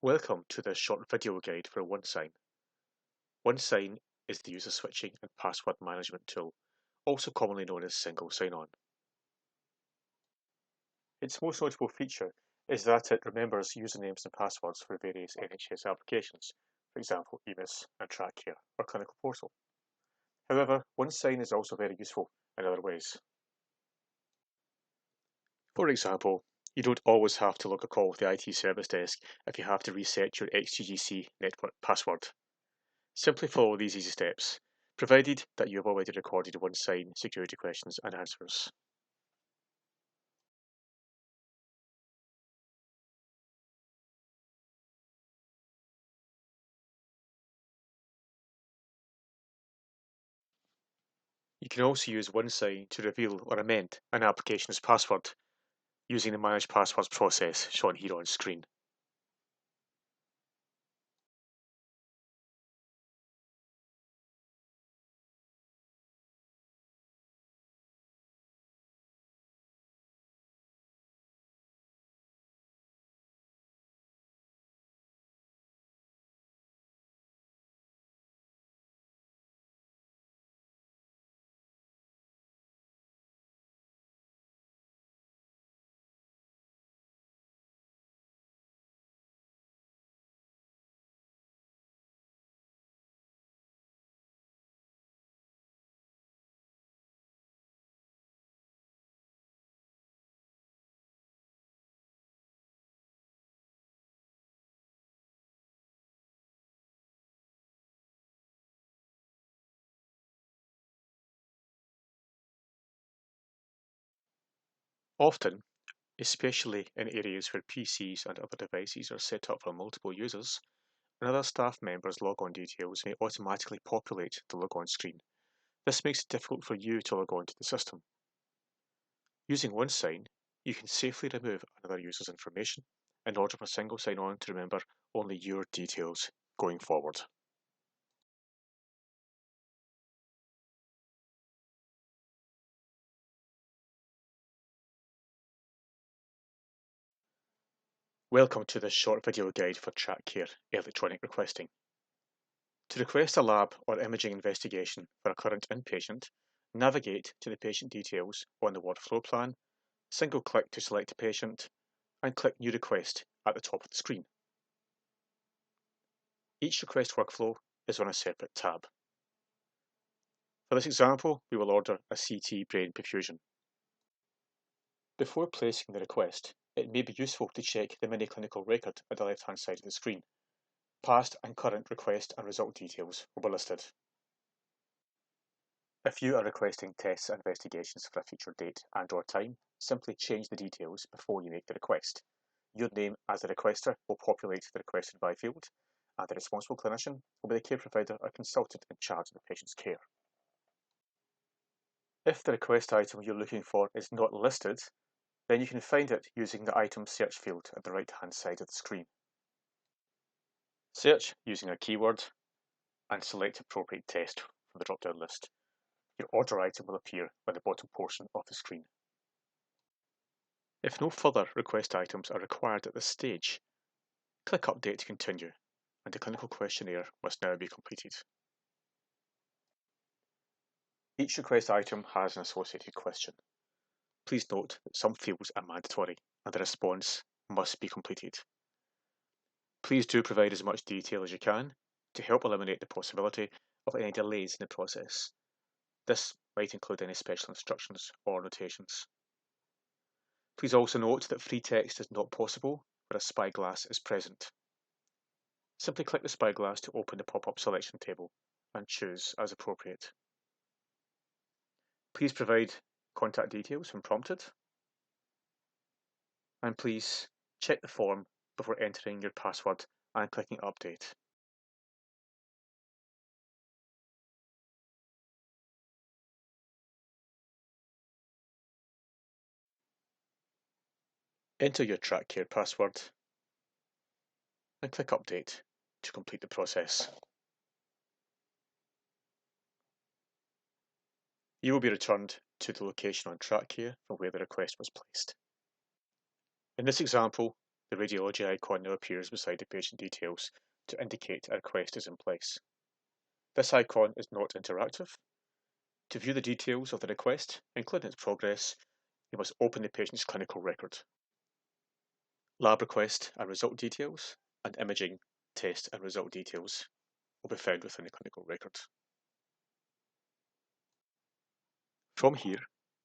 Welcome to this short video guide for OneSign. OneSign is the user switching and password management tool, also commonly known as single sign-on. Its most notable feature is that it remembers usernames and passwords for various NHS applications, for example EMIS and TrackCare or Clinical Portal. However, OneSign is also very useful in other ways. For example, you don't always have to log a call with the IT service desk if you have to reset your XGGC network password. Simply follow these easy steps, provided that you have already recorded OneSign security questions and answers. You can also use OneSign to reveal or amend an application's password using the Manage Passwords process shown here on screen. Often, especially in areas where PCs and other devices are set up for multiple users, another staff member's logon details may automatically populate the logon screen. This makes it difficult for you to log on to the system. Using OneSign, you can safely remove another user's information in order for single sign-on to remember only your details going forward. Welcome to this short video guide for TrackCare electronic requesting. To request a lab or imaging investigation for a current inpatient, navigate to the patient details on the ward floor plan, single click to select a patient, and click New Request at the top of the screen. Each request workflow is on a separate tab. For this example, we will order a CT brain perfusion. Before placing the request, it may be useful to check the mini clinical record at the left-hand side of the screen. Past and current request and result details will be listed. If you are requesting tests and investigations for a future date and/or time, simply change the details before you make the request. Your name as the requester will populate the requested by field, and the responsible clinician will be the care provider or consultant in charge of the patient's care. If the request item you're looking for is not listed, then you can find it using the item search field at the right-hand side of the screen. Search using a keyword and select appropriate test from the drop-down list. Your order item will appear on the bottom portion of the screen. If no further request items are required at this stage, click Update to continue, and the clinical questionnaire must now be completed. Each request item has an associated question. Please note that some fields are mandatory and the response must be completed. Please do provide as much detail as you can to help eliminate the possibility of any delays in the process. This might include any special instructions or notations. Please also note that free text is not possible where a spyglass is present. Simply click the spyglass to open the pop-up selection table and choose as appropriate. Please provide contact details when prompted. And please check the form before entering your password and clicking Update. Enter your TrackCare password and click Update to complete the process. You will be returned to the location on TrackCare from where the request was placed. In this example, The radiology icon now appears beside the patient details to indicate a request is in place. This icon is not interactive. To view the details of the request, including its progress, you must open the patient's clinical record. Lab request and result details, and imaging, test and result details will be found within the clinical record. From here,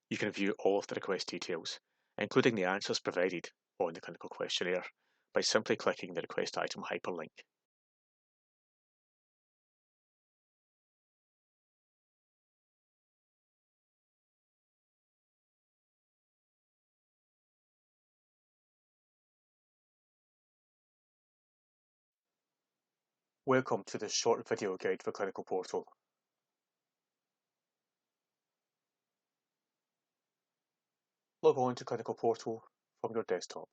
you can view all of the request details, including the answers provided on the clinical questionnaire, by simply clicking the request item hyperlink. Welcome to this short video guide for Clinical Portal. Log on to Clinical Portal from your desktop.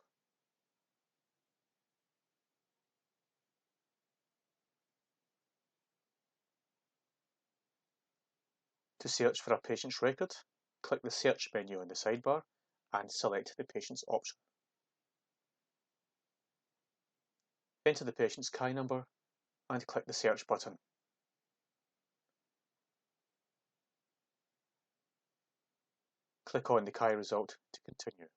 To search for a patient's record, click the Search menu in the sidebar and select the patient's option. Enter the patient's CAI number and click the Search button. Click on the CAI result to continue.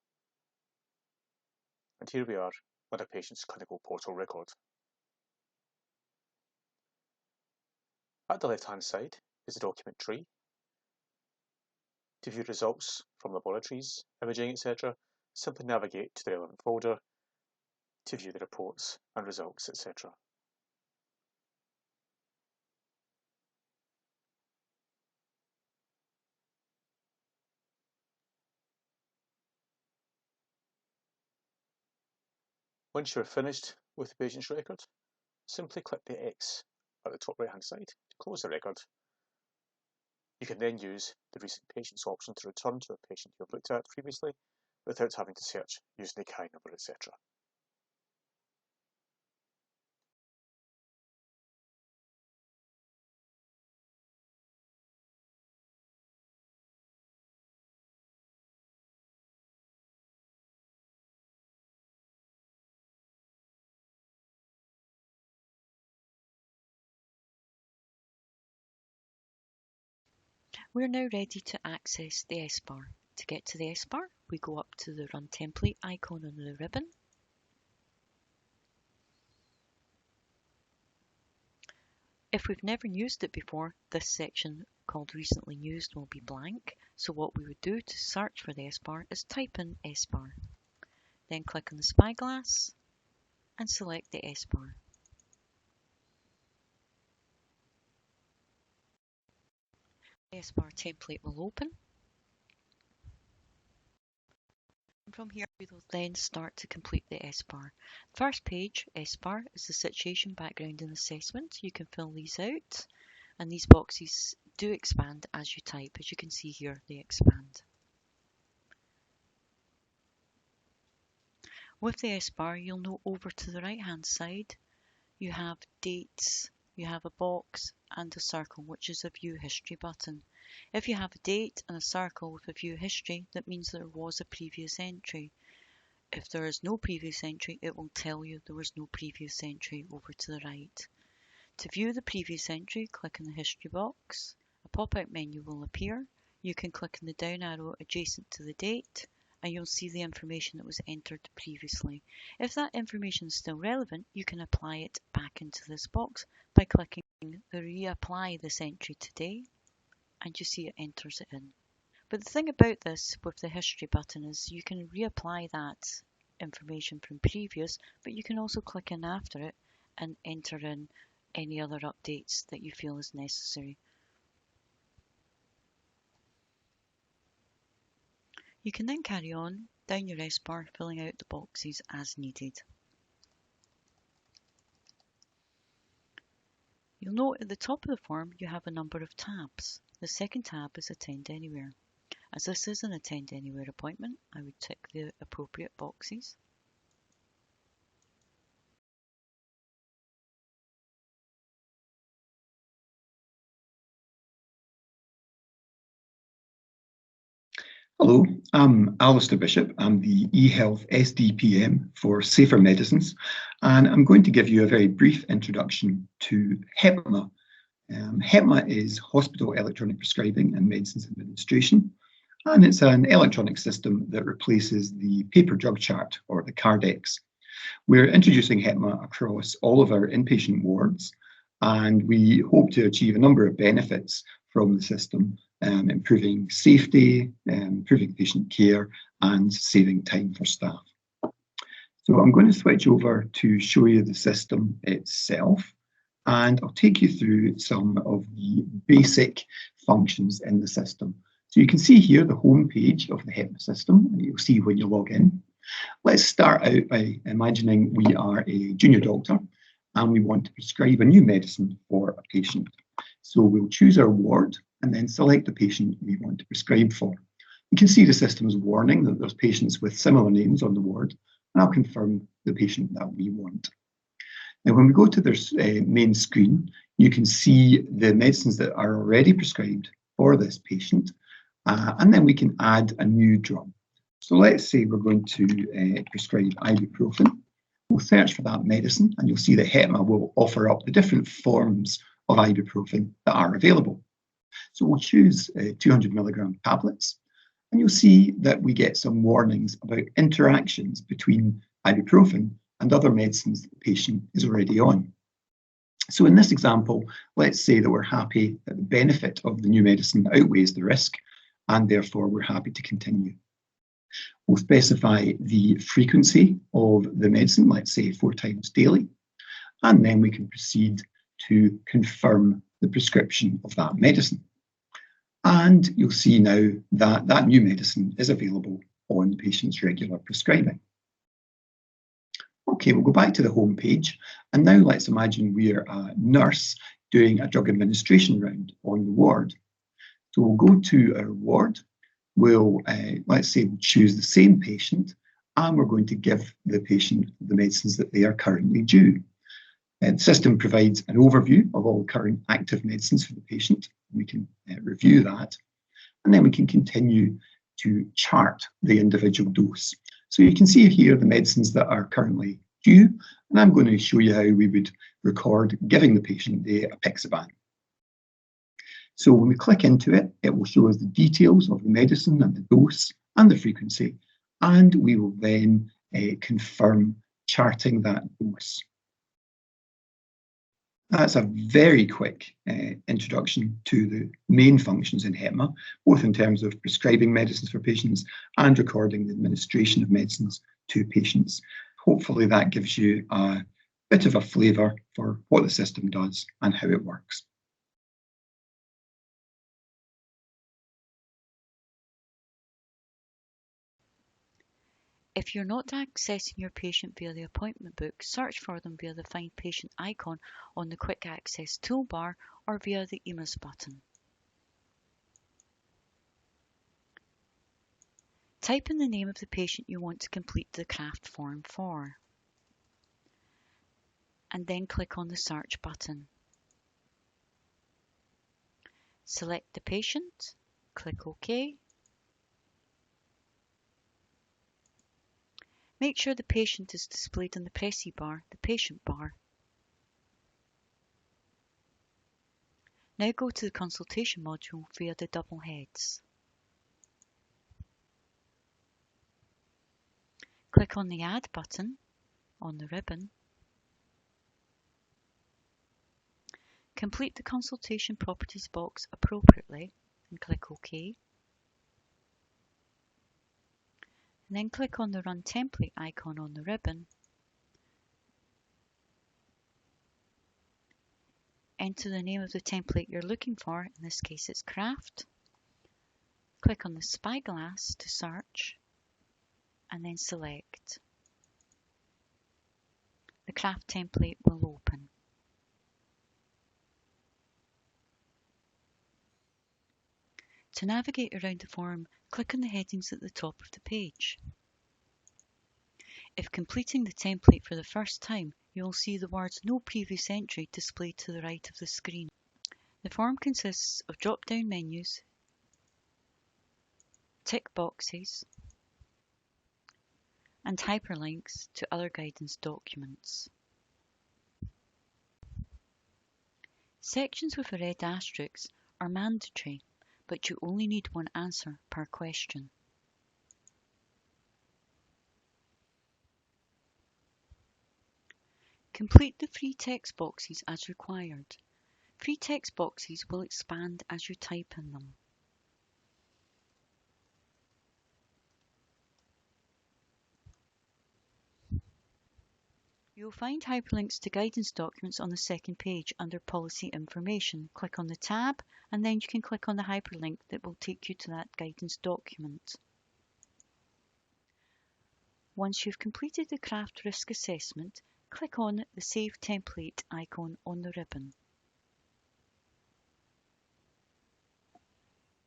And here we are on a patient's Clinical Portal record. At the left-hand side is the document tree. To view results from laboratories, imaging, etc., simply navigate to the relevant folder to view the reports and results, etc. Once you are finished with the patient's record, simply click the X at the top right-hand side to close the record. You can then use the Recent Patients option to return to a patient you have looked at previously without having to search using the CAI number, etc. We're now ready to access the S-bar. To get to the S-bar, we go up to the Run Template icon on the ribbon. If we've never used it before, this section called Recently Used will be blank. So what we would do to search for the S-bar is type in S-bar. Then click on the spyglass and select the S-bar. The S-bar template will open. From here, we will then start to complete the S-bar. First page, S-bar, is the situation, background and assessment. You can fill these out, and these boxes do expand as you type. As you can see here, they expand. With the S-bar, you'll note over to the right-hand side, you have dates, you have a box and a circle, which is a view history button. If you have a date and a circle with a view history, that means there was a previous entry. If there is no previous entry, it will tell you there was no previous entry over to the right. To view the previous entry, click on the history box. A pop-out menu will appear. You can click on the down arrow adjacent to the date, and you'll see the information that was entered previously. If that information is still relevant, you can apply it back into this box by clicking the Reapply this entry today, and you see it enters it in. But the thing about this with the history button is you can reapply that information from previous, but you can also click in after it and enter in any other updates that you feel is necessary. You can then carry on down your S-bar, filling out the boxes as needed. You'll note at the top of the form you have a number of tabs. The second tab is Attend Anywhere. As this is an Attend Anywhere appointment, I would tick the appropriate boxes. Hello, I'm Alistair Bishop. I'm the eHealth SDPM for Safer Medicines, and I'm going to give you a very brief introduction to HEPMA. HEPMA is Hospital Electronic Prescribing and Medicines Administration, and it's an electronic system that replaces the paper drug chart, or the Cardex. We're introducing HEPMA across all of our inpatient wards, and we hope to achieve a number of benefits from the system, improving safety, improving patient care, and saving time for staff. So I'm going to switch over to show you the system itself, and I'll take you through some of the basic functions in the system. So you can see here the home page of the HEPMA system, and you'll see when you log in. Let's start out by imagining we are a junior doctor and we want to prescribe a new medicine for a patient. So we'll choose our ward and then select the patient we want to prescribe for. You can see the system's warning that there's patients with similar names on the ward, and I'll confirm the patient that we want. Now, when we go to this main screen, you can see the medicines that are already prescribed for this patient, and then we can add a new drug. So let's say we're going to prescribe ibuprofen. We'll search for that medicine, and you'll see that HEPMA will offer up the different forms of ibuprofen that are available. So we'll choose 200 milligram tablets, and you'll see that we get some warnings about interactions between ibuprofen and other medicines that the patient is already on. So in this example, let's say that we're happy that the benefit of the new medicine outweighs the risk, and therefore we're happy to continue. We'll specify the frequency of the medicine, let's say 4 times daily, and then we can proceed to confirm the prescription of that medicine. And you'll see now that that new medicine is available on the patient's regular prescribing. Okay, we'll go back to the home page, and now let's imagine we're a nurse doing a drug administration round on the ward. So we'll go to our ward. We'll, let's say, we'll choose the same patient, and we're going to give the patient the medicines that they are currently due. The system provides an overview of all current active medicines for the patient. We can review that, and then we can continue to chart the individual dose. So you can see here the medicines that are currently due, and I'm going to show you how we would record giving the patient the apixaban. So when we click into it, it will show us the details of the medicine and the dose and the frequency, and we will then confirm charting that dose. That's a very quick introduction to the main functions in HEPMA, both in terms of prescribing medicines for patients and recording the administration of medicines to patients. Hopefully that gives you a bit of a flavour for what the system does and how it works. If you're not accessing your patient via the appointment book, search for them via the Find Patient icon on the Quick Access toolbar or via the EMAS button. Type in the name of the patient you want to complete the CRAFT form for, and then click on the Search button. Select the patient, click OK. Make sure the patient is displayed on the Pressy bar, the patient bar. Now go to the consultation module via the double heads. Click on the Add button on the ribbon. Complete the consultation properties box appropriately and click OK. And then click on the Run Template icon on the ribbon. Enter the name of the template you're looking for, in this case it's CRAFT. Click on the spyglass to search and then select. The CRAFT template will open. To navigate around the form, click on the headings at the top of the page. If completing the template for the first time, you will see the words No Previous Entry displayed to the right of the screen. The form consists of drop-down menus tick boxes, and hyperlinks to other guidance documents. Sections with a red asterisk are mandatory, but you only need one answer per question. Complete the free text boxes as required. Free text boxes will expand as you type in them. You'll find hyperlinks to guidance documents on the second page under Policy Information. Click on the tab and then you can click on the hyperlink that will take you to that guidance document. Once you've completed the craft risk assessment, click on the Save Template icon on the ribbon.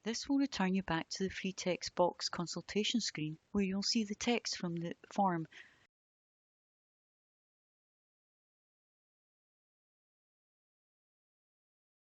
This will return you back to the free text box consultation screen where you'll see the text from the form